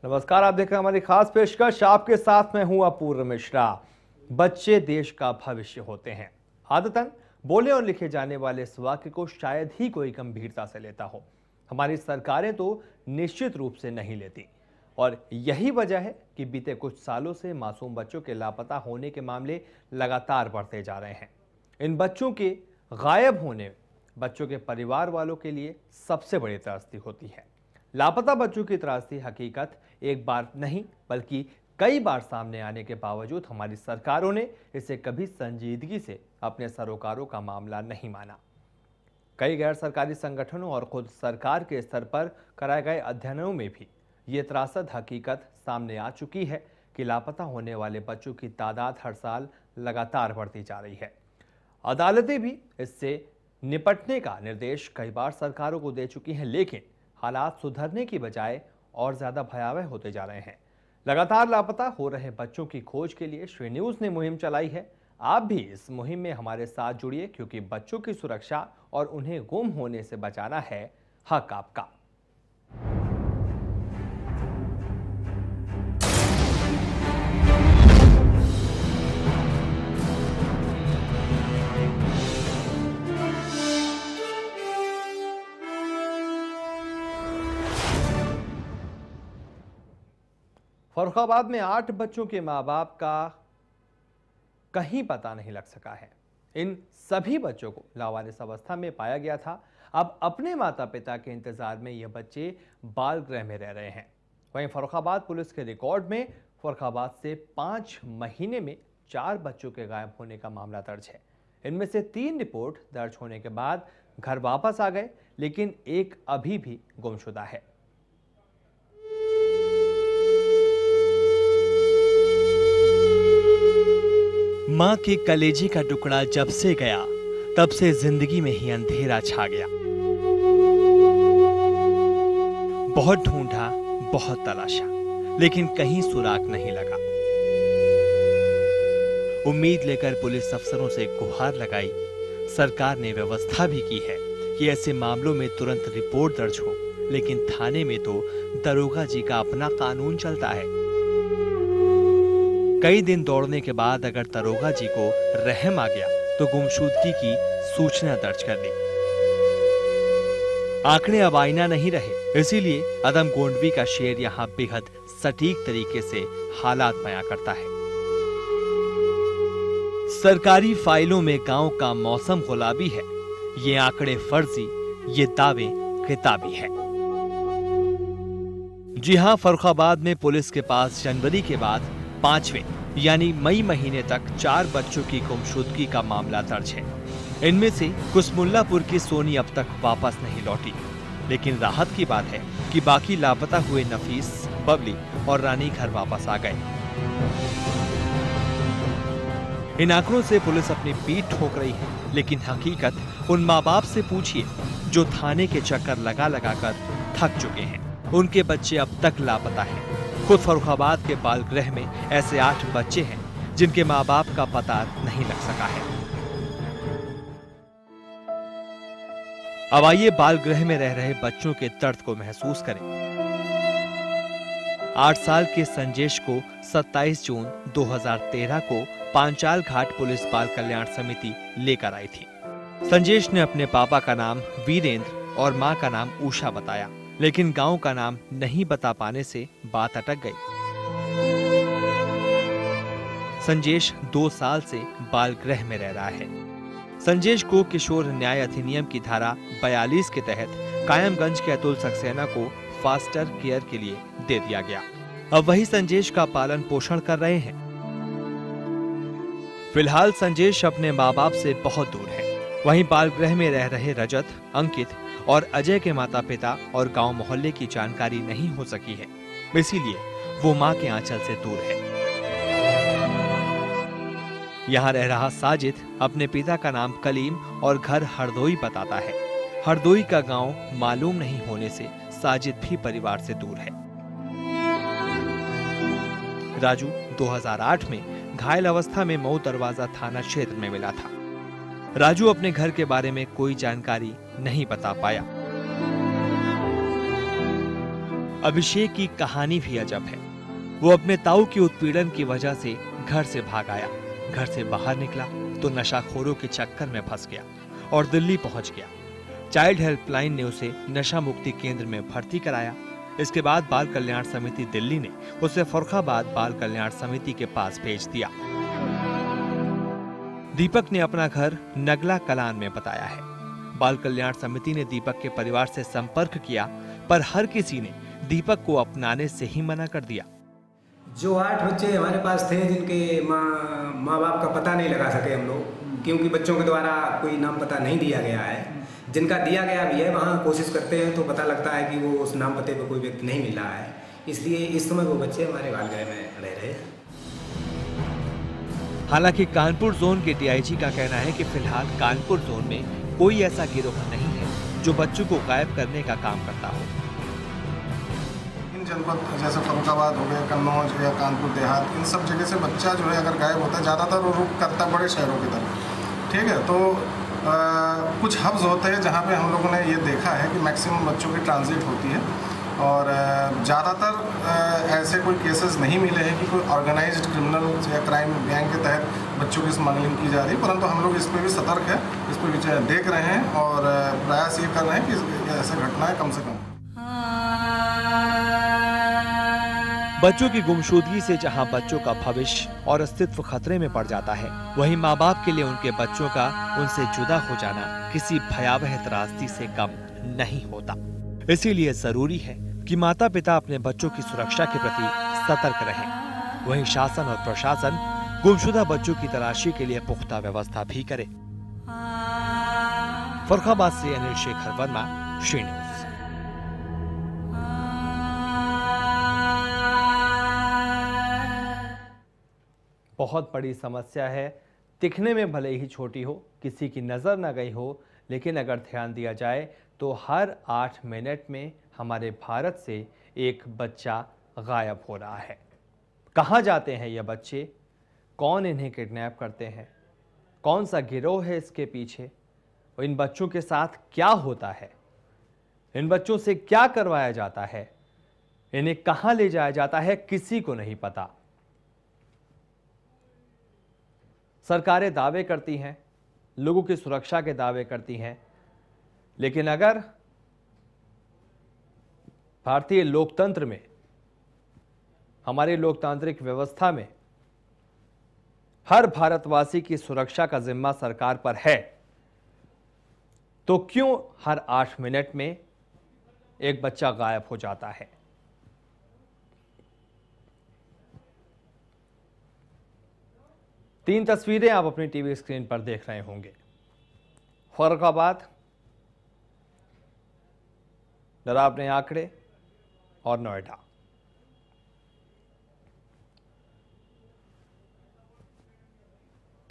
नमस्कार, आप देख रहे हैं हमारी खास पेशकश। आपके साथ मैं हूं अपूर्व मिश्रा। बच्चे देश का भविष्य होते हैं। आदतन बोले और लिखे जाने वाले इस वाक्य को शायद ही कोई गंभीरता से लेता हो। हमारी सरकारें तो निश्चित रूप से नहीं लेती, और यही वजह है कि बीते कुछ सालों से मासूम बच्चों के लापता होने के मामले लगातार बढ़ते जा रहे हैं। इन बच्चों के गायब होने बच्चों के परिवार वालों के लिए सबसे बड़ी त्रासदी होती है। लापता बच्चों की त्रासदी हकीकत एक बार नहीं बल्कि कई बार सामने आने के बावजूद हमारी सरकारों ने इसे कभी संजीदगी से अपने सरोकारों का मामला नहीं माना। कई गैर सरकारी संगठनों और खुद सरकार के स्तर पर कराए गए अध्ययनों में भी ये त्रासद हकीकत सामने आ चुकी है कि लापता होने वाले बच्चों की तादाद हर साल लगातार बढ़ती जा रही है। अदालतें भी इससे निपटने का निर्देश कई बार सरकारों को दे चुकी हैं, लेकिन हालात सुधरने की बजाय और ज्यादा भयावह होते जा रहे हैं। लगातार लापता हो रहे बच्चों की खोज के लिए श्री न्यूज ने मुहिम चलाई है। आप भी इस मुहिम में हमारे साथ जुड़िए, क्योंकि बच्चों की सुरक्षा और उन्हें गुम होने से बचाना है हक आपका। फर्रुखाबाद में 8 बच्चों के मां बाप का कहीं पता नहीं लग सका है। इन सभी बच्चों को लावारिस अवस्था में पाया गया था। अब अपने माता पिता के इंतजार में ये बच्चे बाल गृह में रह रहे हैं। वहीं फर्रुखाबाद पुलिस के रिकॉर्ड में फर्रुखाबाद से 5 महीने में 4 बच्चों के गायब होने का मामला दर्ज है। इनमें से 3 रिपोर्ट दर्ज होने के बाद घर वापस आ गए, लेकिन एक अभी भी गुमशुदा है। मां के कलेजे का टुकड़ा जब से गया, तब से जिंदगी में ही अंधेरा छा गया। बहुत ढूंढा, बहुत तलाशा, लेकिन कहीं सुराग नहीं लगा। उम्मीद लेकर पुलिस अफसरों से गुहार लगाई। सरकार ने व्यवस्था भी की है कि ऐसे मामलों में तुरंत रिपोर्ट दर्ज हो, लेकिन थाने में तो दरोगा जी का अपना कानून चलता है। कई दिन दौड़ने के बाद अगर दरोगा जी को रहम आ गया तो गुमशुदगी की सूचना दर्ज कर दी। आंकड़े अब आईना नहीं रहे, इसीलिए अदम गोंडवी का शेर यहाँ बेहद सटीक तरीके से हालात बयां करता है। सरकारी फाइलों में गांव का मौसम गुलाबी है, ये आंकड़े फर्जी, ये दावे किताबी है। जी हां, फर्रुखाबाद में पुलिस के पास जनवरी के बाद 5वें यानी मई महीने तक 4 बच्चों की गुमशुदगी का मामला दर्ज है। इनमें से कुसमुल्लापुर की सोनी अब तक वापस नहीं लौटी, लेकिन राहत की बात है कि बाकी लापता हुए नफीस, बबली और रानी घर वापस आ गए। इन आंकड़ों से पुलिस अपनी पीठ ठोक रही है, लेकिन हकीकत उन माँ बाप से पूछिए जो थाने के चक्कर लगा लगा कर थक चुके हैं। उनके बच्चे अब तक लापता हैं। खुद फर्रुखाबाद के बाल गृह में ऐसे 8 बच्चे हैं जिनके माँ बाप का पता नहीं लग सका है। अब आइए बाल गृह में रह रहे बच्चों के दर्द को महसूस करें। 8 साल के संजेश को 27 जून 2013 को पांचाल घाट पुलिस बाल कल्याण समिति लेकर आई थी। संजेश ने अपने पापा का नाम वीरेंद्र और मां का नाम उषा बताया, लेकिन गांव का नाम नहीं बता पाने से बात अटक गई। संजेश 2 साल से बाल गृह में रह रहा है। संजेश को किशोर न्याय अधिनियम की धारा 42 के तहत कायमगंज के अतुल सक्सेना को फास्टर केयर के लिए दे दिया गया। अब वही संजेश का पालन पोषण कर रहे हैं। फिलहाल संजेश अपने माँ बाप से बहुत दूर है। वहीं बाल गृह में रह रहे रजत, अंकित और अजय के माता पिता और गांव मोहल्ले की जानकारी नहीं हो सकी है, इसीलिए वो मां के आंचल से दूर है। यहाँ रह रहा साजिद अपने पिता का नाम कलीम और घर हरदोई बताता है। हरदोई का गांव मालूम नहीं होने से साजिद भी परिवार से दूर है। राजू 2008 में घायल अवस्था में मऊ दरवाजा थाना क्षेत्र में मिला था। राजू अपने घर के बारे में कोई जानकारी नहीं बता पाया। अभिषेक की कहानी भी अजब है। वो अपने ताऊ के उत्पीड़न की वजह से घर से भाग आया। घर से बाहर निकला तो नशाखोरों के चक्कर में फंस गया और दिल्ली पहुंच गया। चाइल्ड हेल्पलाइन ने उसे नशा मुक्ति केंद्र में भर्ती कराया। इसके बाद बाल कल्याण समिति दिल्ली ने उसे फर्रुखाबाद बाल कल्याण समिति के पास भेज दिया। दीपक ने अपना घर नगला कलान में बताया है। बाल कल्याण समिति ने दीपक के परिवार से संपर्क किया, पर हर किसी ने दीपक को अपनाने से ही मना कर दिया। जो 8 बच्चे हमारे पास थे जिनके माँ बाप का पता नहीं लगा सके हम लोग, क्योंकि बच्चों के द्वारा कोई नाम पता नहीं दिया गया है। जिनका दिया गया भी है वहाँ कोशिश करते हैं तो पता लगता है कि वो उस नाम पते पर कोई व्यक्ति नहीं मिल रहा है, इसलिए इस समय वो बच्चे हमारे बालगृह में रह रहे हैं। हालांकि कानपुर जोन के डीआईजी का कहना है कि फिलहाल कानपुर जोन में कोई ऐसा गिरोह नहीं है जो बच्चों को गायब करने का काम करता हो। इन जनपद जैसे फर्रुखाबाद हो गया, कन्नौज या कानपुर देहात, इन सब जगह से बच्चा जो है अगर गायब होता है, ज़्यादातर वो रुख करता है बड़े शहरों की तरफ। ठीक है, तो कुछ हब्स होते हैं जहाँ पे हम लोगों ने ये देखा है कि मैक्सिमम बच्चों की ट्रांजिट होती है, और ज़्यादातर ऐसे कोई केसेस नहीं मिले हैं कि कोई ऑर्गेनाइज्ड क्रिमिनल या क्राइम गैंग के तहत बच्चों की स्मगलिंग की जा रही है। परंतु हम लोग इस पर भी सतर्क है, इस पर भी देख रहे हैं और प्रयास ये कर रहे हैं कि ऐसे घटनाएं कम से कम। बच्चों की गुमशुदगी से जहां बच्चों का भविष्य और अस्तित्व खतरे में पड़ जाता है, वहीं माँ बाप के लिए उनके बच्चों का उनसे जुदा हो जाना किसी भयावह त्रासदी से कम नहीं होता। इसीलिए जरूरी है कि माता पिता अपने बच्चों की सुरक्षा के प्रति सतर्क रहें। वहीं शासन और प्रशासन गुमशुदा बच्चों की तलाशी के लिए पुख्ता व्यवस्था भी करे। फर्रुखाबाद से अनिल शेखर वर्मा, श्री न्यूज। बहुत बड़ी समस्या है। दिखने में भले ही छोटी हो, किसी की नज़र न गई हो, लेकिन अगर ध्यान दिया जाए तो हर 8 मिनट में हमारे भारत से एक बच्चा गायब हो रहा है। कहाँ जाते हैं ये बच्चे? कौन इन्हें किडनैप करते हैं? कौन सा गिरोह है इसके पीछे? और इन बच्चों के साथ क्या होता है? इन बच्चों से क्या करवाया जाता है? इन्हें कहाँ ले जाया जाता है? किसी को नहीं पता। सरकारें दावे करती हैं, लोगों की सुरक्षा के दावे करती हैं, लेकिन अगर भारतीय लोकतंत्र में, हमारी लोकतांत्रिक व्यवस्था में हर भारतवासी की सुरक्षा का जिम्मा सरकार पर है, तो क्यों हर 8 मिनट में एक बच्चा गायब हो जाता है? तीन तस्वीरें आप अपनी टीवी स्क्रीन पर देख रहे होंगे। फर्रुखाबाद, डरावने आंकड़े, और नोएडा।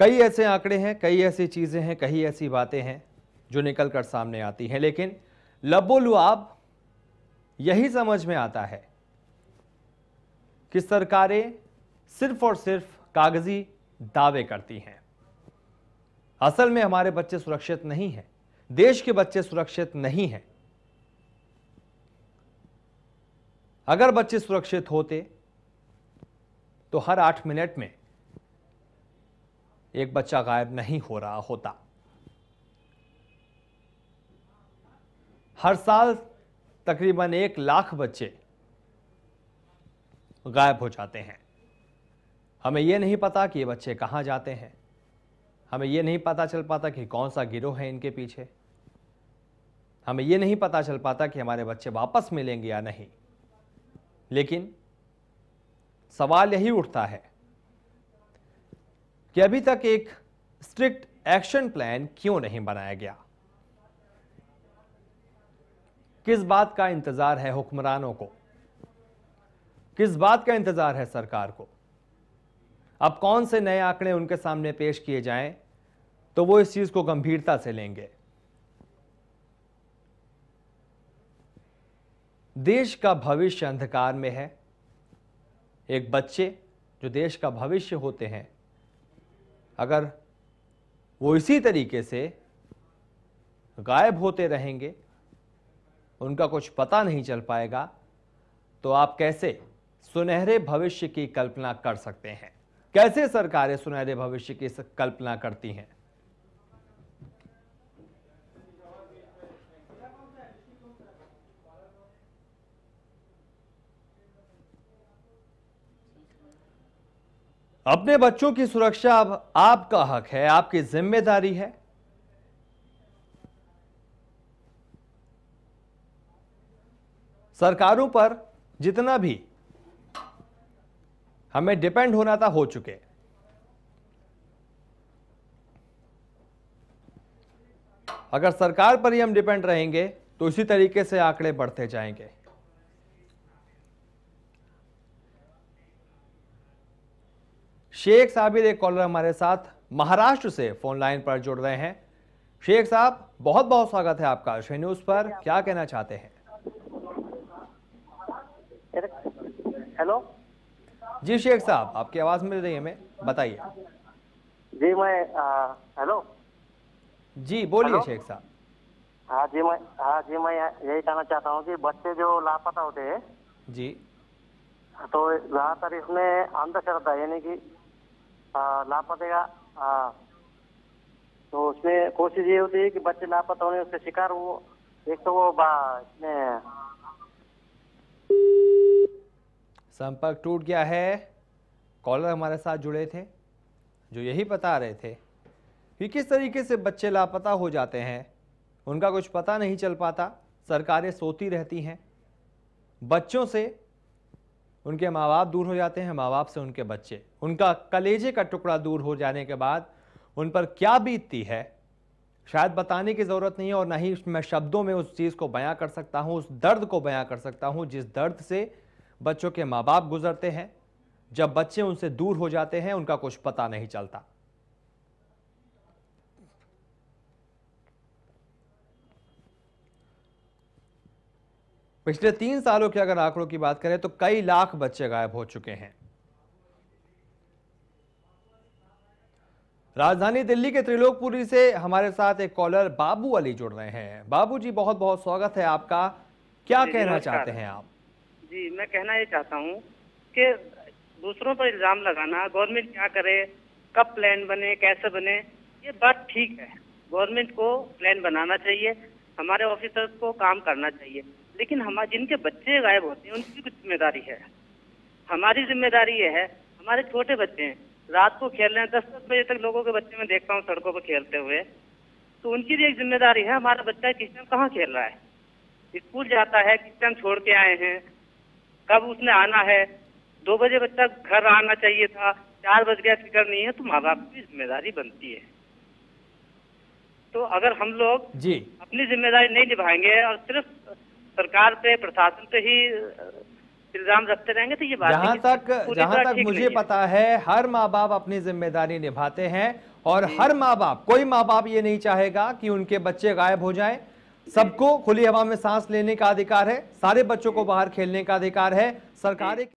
कई ऐसे आंकड़े हैं, कई ऐसी चीजें हैं, कई ऐसी बातें हैं जो निकलकर सामने आती हैं, लेकिन लबोलुआब यही समझ में आता है कि सरकारें सिर्फ और सिर्फ कागजी दावे करती हैं। असल में हमारे बच्चे सुरक्षित नहीं हैं, देश के बच्चे सुरक्षित नहीं हैं। अगर बच्चे सुरक्षित होते तो हर 8 मिनट में एक बच्चा गायब नहीं हो रहा होता। हर साल तकरीबन 1 लाख बच्चे गायब हो जाते हैं। हमें यह नहीं पता कि ये बच्चे कहां जाते हैं, हमें यह नहीं पता चल पाता कि कौन सा गिरोह है इनके पीछे, हमें यह नहीं पता चल पाता कि हमारे बच्चे वापस मिलेंगे या नहीं। लेकिन सवाल यही उठता है कि अभी तक एक स्ट्रिक्ट एक्शन प्लान क्यों नहीं बनाया गया? किस बात का इंतजार है हुक्मरानों को? किस बात का इंतजार है सरकार को? अब कौन से नए आंकड़े उनके सामने पेश किए जाएं तो वो इस चीज को गंभीरता से लेंगे? देश का भविष्य अंधकार में है। एक बच्चे जो देश का भविष्य होते हैं, अगर वो इसी तरीके से गायब होते रहेंगे, उनका कुछ पता नहीं चल पाएगा, तो आप कैसे सुनहरे भविष्य की कल्पना कर सकते हैं? कैसे सरकारें सुनहरे भविष्य की कल्पना करती हैं? अपने बच्चों की सुरक्षा अब आपका हक है, आपकी जिम्मेदारी है। सरकारों पर जितना भी हमें डिपेंड होना था, हो चुके। अगर सरकार पर ही हम डिपेंड रहेंगे तो इसी तरीके से आंकड़े बढ़ते जाएंगे। शेख साबिर एक कॉलर हमारे साथ महाराष्ट्र से फोन लाइन पर जुड़ रहे हैं। शेख साहब, बहुत बहुत स्वागत है आपका श्री न्यूज पर। क्या कहना चाहते हैं? हेलो जी शेख साहब, आपकी आवाज मिल रही है हमें, बताइए। जी मैं हेलो जी बोलिए शेख साहब। हाँ जी मैं यही कहना चाहता हूँ कि बच्चे जो लापता होते हैं जी, तो ज्यादातर इसमें अंधश्रद्धा यानी कि लापते का तो उसमें कोशिश ये होती है कि बच्चे लापता होने उसके शिकार हो। एक तो वो इसमें संपर्क टूट गया है। कॉलर हमारे साथ जुड़े थे जो यही बता रहे थे कि किस तरीके से बच्चे लापता हो जाते हैं, उनका कुछ पता नहीं चल पाता। सरकारें सोती रहती हैं, बच्चों से उनके माँ बाप दूर हो जाते हैं, माँ बाप से उनके बच्चे। उनका कलेजे का टुकड़ा दूर हो जाने के बाद उन पर क्या बीतती है शायद बताने की ज़रूरत नहीं है, और ना ही मैं शब्दों में उस चीज़ को बयां कर सकता हूं, उस दर्द को बयां कर सकता हूं जिस दर्द से बच्चों के माँ बाप गुजरते हैं। जब बच्चे उनसे दूर हो जाते हैं उनका कुछ पता नहीं चलता। पिछले 3 सालों के अगर आंकड़ों की बात करें तो कई लाख बच्चे गायब हो चुके हैं। राजधानी दिल्ली के त्रिलोकपुरी से हमारे साथ एक कॉलर बाबू अली जुड़ रहे हैं। बाबू जी, बहुत बहुत स्वागत है आपका। क्या कहना चाहते हैं आप? जी, मैं कहना ये चाहता हूँ कि दूसरों पर इल्जाम लगाना, गवर्नमेंट क्या करे, कब प्लान बने, कैसे बने, ये बात ठीक है। गवर्नमेंट को प्लान बनाना चाहिए, हमारे ऑफिसर्स को काम करना चाहिए, लेकिन हमारे जिनके बच्चे गायब होते हैं उनकी कुछ जिम्मेदारी है। हमारी जिम्मेदारी ये है, हमारे छोटे बच्चे हैं, रात को खेल रहे हैं, 10-10 बजे तक लोगों के बच्चे मैं देखता हूँ सड़कों पर खेलते हुए, तो उनकी भी एक जिम्मेदारी है। हमारा बच्चा किस टाइम कहाँ खेल रहा है, स्कूल जाता है, किस टाइम छोड़ के आए हैं, कब उसने आना है। 2 बजे बच्चा घर आना चाहिए था, 4 बज गया, फिक्र नहीं है, तो माँ बाप की जिम्मेदारी बनती है। तो अगर हम लोग जी अपनी जिम्मेदारी नहीं निभाएंगे और सिर्फ सरकार पे, प्रशासन पे ही इल्जाम रखते रहेंगे तो ये बात जहां तक मुझे पता है हर माँ बाप अपनी जिम्मेदारी निभाते हैं, और हर माँ बाप, कोई माँ बाप ये नहीं चाहेगा कि उनके बच्चे गायब हो जाएं। सबको खुली हवा में सांस लेने का अधिकार है, सारे बच्चों को बाहर खेलने का अधिकार है। सरकारें